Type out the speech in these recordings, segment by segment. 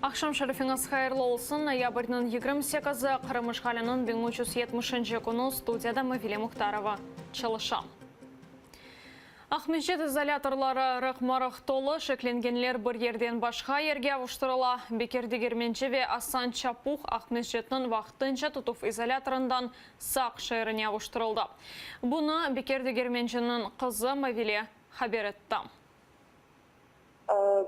Акшам шарифіңіз хайырлы олсын. Ноябрьнің 28-ы Қырым ишғалінің 1370 күні студияда Мавиле Мұхтарова чылыша. Ахмеджет изоляторлары рықмарық толы шекленгенлер бір ерден башқа ерге авыштырыла. Бекердегерменче ве Асан Чапух Ахмеджетнің вақтынша тұтуф изоляторындан сақ шайырыне авыштырылды. Бұны Бекердегерменченің қызы Мавиле хабер етті.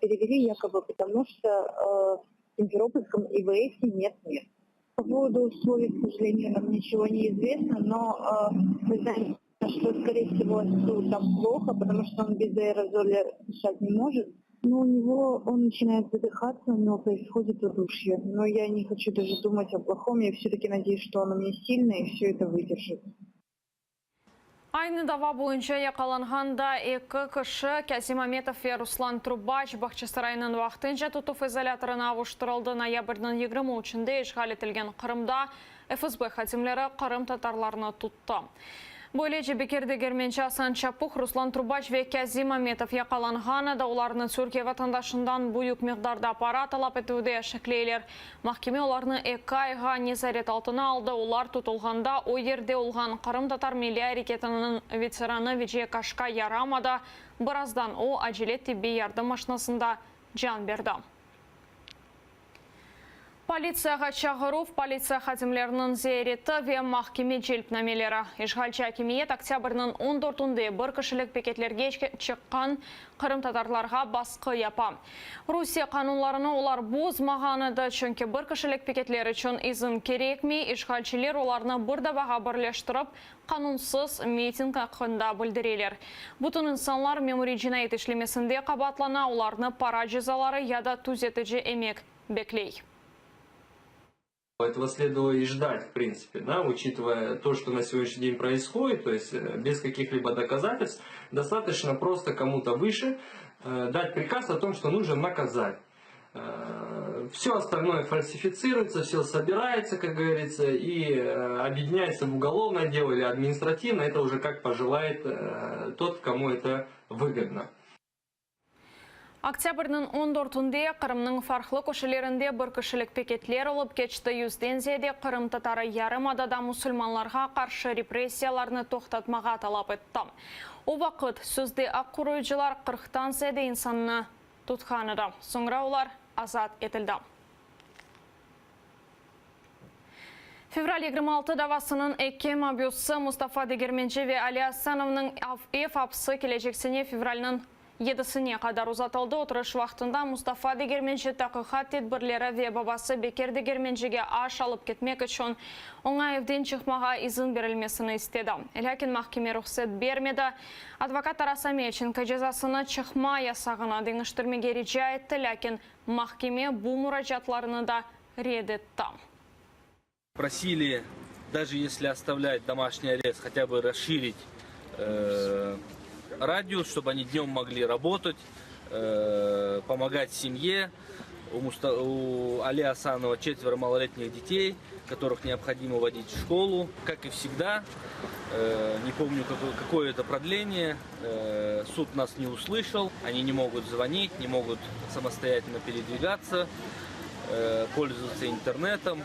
Перевели якобы потому, что в Симферопольском ИВС нет мест. По поводу условий, к сожалению, нам ничего не известно, но мы знаем, что, скорее всего, СУ там плохо, потому что он без аэрозоля дышать не может. Но у него он начинает задыхаться, но происходит удушье. Но я не хочу даже думать о плохом, я все-таки надеюсь, что он у меня сильный и все это выдержит. Айны дава бойынша яқаланғанда екі кіші Кәсим Аметов ве Руслан Трубач Бақчысарайының вақтынша тұтуф изоляторына авыштырылды. Ноябрьдің 23-інде ишғал етілген Қырымда ФСБ хатимлері Қырым татарларына тұтты. Бойлече Бекердегерменче Асан Чапух, Руслан Трубач ве Кәсим Аметов яқаланғаны да оларының Түркия ватандашындан бұйық миқдарда пара талап етуде шеклейлер. Махкеме оларны 2 айға незарет алтына алды. Олар тұтылғанда о ерде олған Қырым татар милли әрекетінің ветераны Виче Кашка Ярамада біраздан о әжелет тибби ярдым машинасында жан берді. Полицияға чағырув полиция хатимлерінің зейреті ве махкеме желпнамелері. Ишғалчы акимиет октябрның 14-інде бір кішілік пекетлерге шыққан Қырым татарларға басқы япа. Русия қанунларыны олар бозмағаныды, чөнкі бір кішілік пекетлері үшін изін керекме, ишғалчылер оларны бірді баға бірлештіріп, қанунсыз митинг ақында білдірелер. Бұтын инсанлар мемори жинайет ішлемесінде қабатлана, оларны пара жазалары яда түзетіжі емек беклей. Этого следовало и ждать, в принципе, да, учитывая то, что на сегодняшний день происходит, то есть без каких-либо доказательств, достаточно просто кому-то выше дать приказ о том, что нужно наказать. Все остальное фальсифицируется, все собирается, как говорится, и объединяется в уголовное дело или административное, это уже как пожелает тот, кому это выгодно. Октябрьның 14-інде Қырымның фарқлы көшелерінде бір кішілік пекетлер олып кечті 100-ден зеде Қырым татары ярым адада мұсылманларға қаршы репрессияларны тоқтатмаға талап етті. О вақыт сөзде аққұройжылар 40-тан зеде инсанны тұтқаныды. Соңра олар азат етілді. Февраль 26 давасының әкке мабиосы Мустафа Дегерменче ве Али Асановның апсы кележексіне февральның 7-сіне қадар ұзатылды. Отырыш вақтында Мустафа Дегерменче тақиқат тедбірлері ве бабасы Бекердегерменчеге аш алып кетмек үшін оңай евден чықмаға изін берілмесіні істеді. Ләкин махкеме рұқсат бермеді. Адвокат Тарас Амельченко жазасыны чықма ясағына деңіштірмеге рича етті, ләкин махкеме бұл мұражатларыны да редетті. Просили, даже если оставлять домашний арест, хотя бы расширить радиус, чтобы они днем могли работать, помогать семье. У Али Асанова 4 малолетних детей, которых необходимо водить в школу. Как и всегда, не помню какое это продление, суд нас не услышал, они не могут звонить, не могут самостоятельно передвигаться, пользоваться интернетом.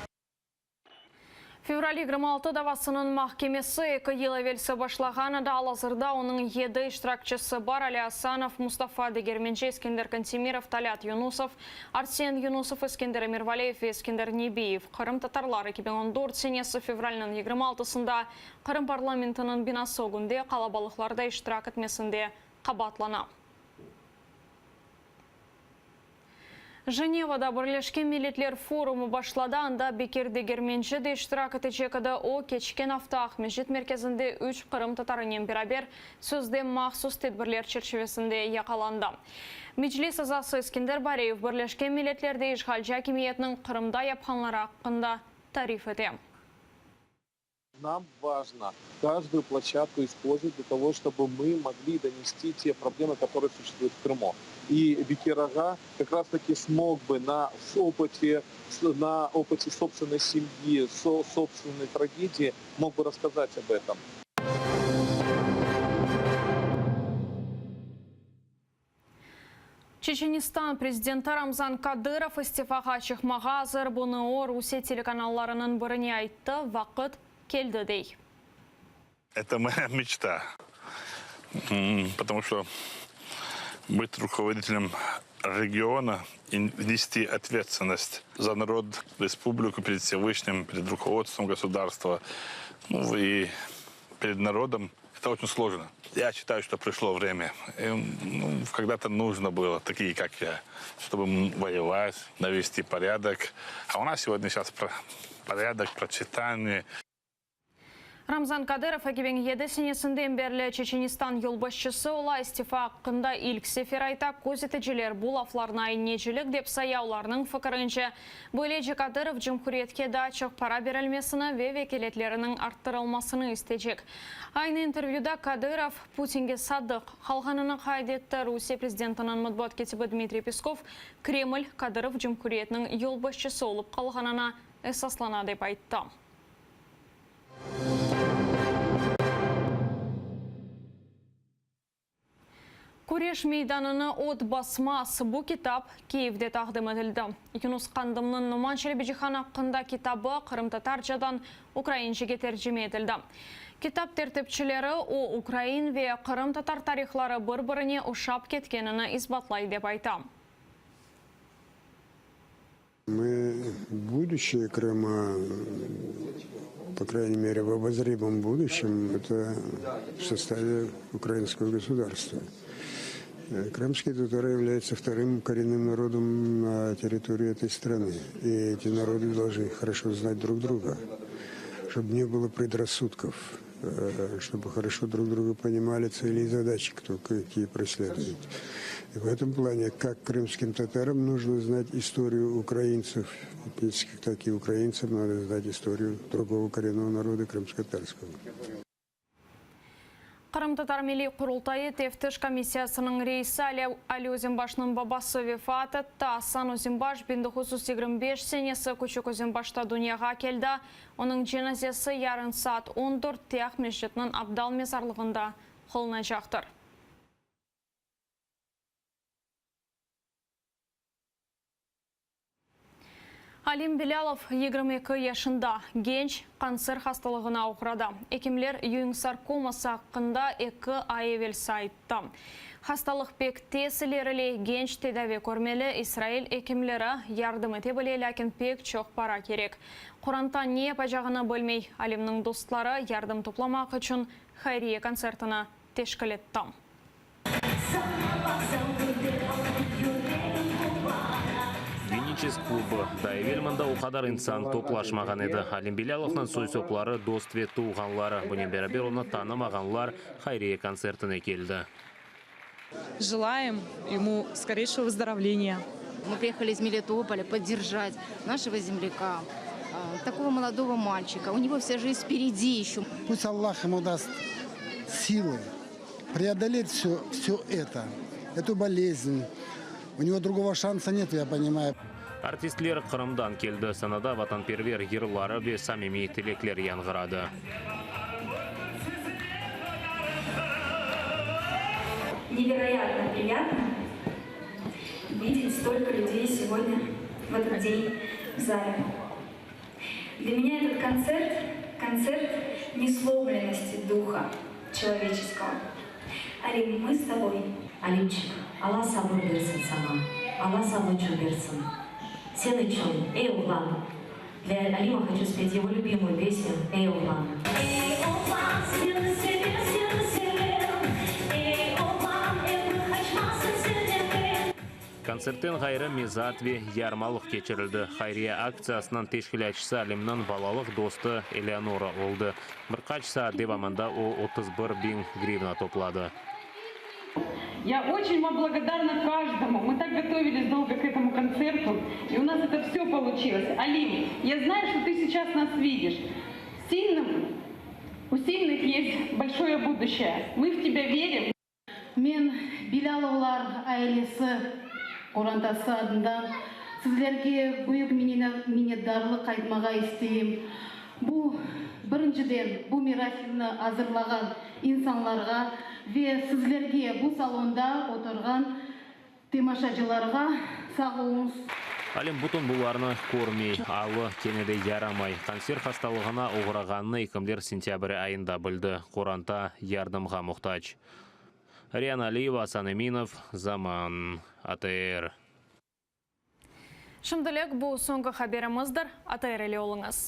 Февраль 26 давасының махкемесі 2 ел әвелсі башлағаны да алазырда оның 7 иштиракчысы бар. Али Асанов, Мустафа Дегерменче, Искендер Кантемиров, Талят Юнусов, Арсен Юнусов, Искендер Мирвалеев, Искендер Небиев. Қырым татарлары 2014 сенесі февральның 26-сында Қырым парламентінің бинасы огынде қалабалықларда иштирак етмесінде қабатлана. Женевада Бірлескен Миллетлер форумы башлады. Анда Бекердегерменче де иштирак етечекеді. О кечкен авто Ахмеджет мерkezінде 3 Қырым татарымен берабер сөзде махсус тедбірлер черчевесінде яқаланды. Меджлис азасы Искендер Бареев Бірлескен Миллетлерде ишғалчы акимиетінің Қырымда япханлары хақында тариф етті. Нам важно каждую площадку использовать для того, чтобы мы могли донести те проблемы, которые существуют в Крыму. И Бекир Ага как раз-таки смог бы на опыте собственной семьи, собственной трагедии, мог бы рассказать об этом. Чеченистан президенті Рамзан Кадыров истифаға чықмаға азыр БНО Русия телеканалларының біріне айтты, вақыт келді дей. Это моя мечта, потому что быть руководителем региона и нести ответственность за народ, республику перед Всевышним, перед руководством государства, ну и перед народом, это очень сложно. Я считаю, что пришло время. Когда-то нужно было, такие как я, чтобы воевать, навести порядок. А у нас сегодня сейчас порядок, процветание. Рамзан Кадыров 2007 сенесінден берлі Чеченистан елбасшысы ола истифа қында илк сефер айта көзетежелер бұл афларына айнежілік деп саяуларының фікірінше. Бөлеже Кадыров Жумхуриетке дачық пара берілмесіні ве векелетлерінің арттырылмасыны істейчек. Айны интервьюда Кадыров Путинге садық. Халғанының қайдетті Русия президентінің мұдбат кетібі Дмитрий Песков Кремль Кадыров Жумхуриетінің елбасшысы олып қалғанына эсаслана деп айтты. Күреш мейданыны от басмас. Бұл китап Киевде тақдым етілді. Юнус Қандымның Нуман Шелебежихан ақында китабы Қырым-Татарчадан украиншеге тәржіме етілді. Китап тәртіпчілері о Украин ве Қырым-Татар тарихлары бір-біріне ұшап кеткенini избатлай деп айтам. Мы будущее Крыма, по крайней мере в обозримом будущем, это в составе украинского государства. Крымские татары являются вторым коренным народом на территории этой страны. И эти народы должны хорошо знать друг друга, чтобы не было предрассудков, чтобы хорошо друг друга понимали цели и задачи, какие преследуют. И в этом плане, как крымским татарам нужно знать историю украинцев, так и украинцам надо знать историю другого коренного народа крымско-татарского. Қырым-Татар милли құрылтайы тефтіш комиссиясының рейсі Али Өзенбашның бабасы вефат етті. Асан Өзенбаш 1925 сенесі күшік Өзенбашта дүнияға келді. Оның женазесі ярын саат 14 Тияқ мешітінің Абдал мезарлығында қылына жақтыр. Алим Белялов 22 яшында генч қансыр хасталығына ауқырады. Екемлер үйің саркомасы ақында 2 айевел сайтты. Хасталық пек тесілерілі генч тедаве көрмелі Израиль екемлері ярдым ете біле, ләкін пек чоқ пара керек. Құранта не пажағына бөлмей, Алимның достлары ярдым топламақ үшін хайрие концертына тешкіл етті. Клубы. Дайвельманда у қадар инсан топлашмаған еді. Алим Беляловның сойсоплары, достве туғанлары, бұнен бәрабер оны танымағанлар хайрия концертіне келді. Желаем ему скорейшего выздоровления. Мы приехали из Мелитополя поддержать нашего земляка, такого молодого мальчика. У него вся жизнь впереди еще. Пусть Аллах ему даст силы преодолеть все это, эту болезнь. У него другого шанса нет, я понимаю. Артистлер Қырымдан келді. Санада ватанпервер ерлары бе самими телеклер яңғырады. Невероятно приятно видеть столько людей сегодня, в этот день, в зале. Для меня этот концерт несломленности духа человеческого. Алим, мы с тобой. Алимчик, Алла sabır versin sana. Алла sabırcı versin. Sen için, ey oğlan. Для Алима хочу спеть его любимую песню «Эй, оğlan». Эй, оğlan, seni seviyorum. Эй, oğlan, ömrü kaçmasın senden. Концерттен ғайры мезат ве ярмалық кечірілді. Хайрия акциясынан тешкілячысы Алимның балалық досты Элеонора олды. Бір қачса деваманда о 31 000 гривна топлады. Я очень вам благодарна каждому. Мы так готовились долго к этому концерту, и у нас это все получилось. Алим, я знаю, что ты сейчас нас видишь. У сильных есть большое будущее. Мы в тебя верим. Мен Билаловлар айлесі Қорантасы адынан сіздерге бүйік миннетдарлық айтмаға істейм. Бұл біріншіден бұл мерасимні азырлаған инсанларға ве сіздерге бұл салонда отырған темашачыларға сау болыңыз. Алим бутын буларны көрмей, алы кенеде ярамай. Консер хасталығына уғырағанны икімдер сентябрь айында білді. Қоранта ярдымға мұқтач. Риан Алиева, Асан Эминов, Заман, АТР. Шымдылек бұл соңғы хаберіміздір, АТР елі олыңыз.